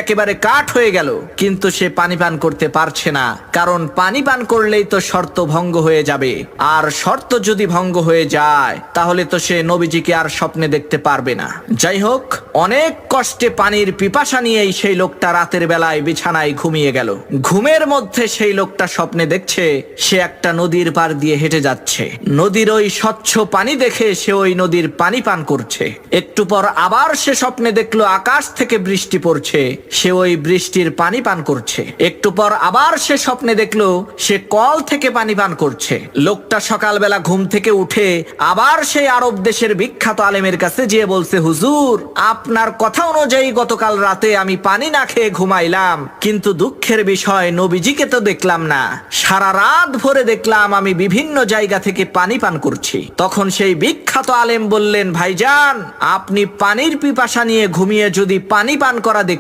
একেবারে কাঠ হয়ে গেল, কিন্তু সে পানি পান করতে পারছে না, কারণ পানি পান করলেই তো শর্ত ভঙ্গ হয়ে যাবে, আর শর্ত যদি ভঙ্গ হয়ে যায় তাহলে তো সে নবীজিকে আর স্বপ্নে দেখতে পারবে না। যাই হোক, অনেক কষ্টে পানির পিপাসা নিয়েই সেই লোকটা রাতের বেলায় বিছানায় ঘুমিয়ে গেল। ঘুমের মধ্যে সেই লোকটা স্বপ্নে দেখছে সে একটা নদীর পার দিয়ে হেঁটে যাচ্ছে। নদীর ওই স্বচ্ছ পানি দেখে সে ওই নদীর পানি পান করছে। একটু পর আবার সে স্বপ্নে দেখলো আকাশ থেকে বৃষ্টি পড়ছে, সে ওই বৃষ্টির পানি পান করছে। একটু পর আবার সে স্বপ্নে দেখলো সে কল থেকে পানি পান করছে। লোকটা সকালবেলা ঘুম থেকে উঠে আবার সেই আরব দেশের বিখ্যাত আলেমের কাছে যেয়ে বলছে, হুজুর, আপনার কথা অনুযায়ী গতকাল রাতে আমি পানি না খেয়ে ঘুমাইলাম, কিন্তু দুঃখের বিষয় নবীজিকে তো দেখলাম না। সারা রাত ভরে দেখলাম আমি বিভিন্ন জায়গা থেকে পানি পান করছি। তখন সেই বিখ্যাত আলেম বললেন, ভাইজান, আপনি পানির পিপাসা নিয়ে ঘুমিয়ে যদি পানি পান করা দেখতে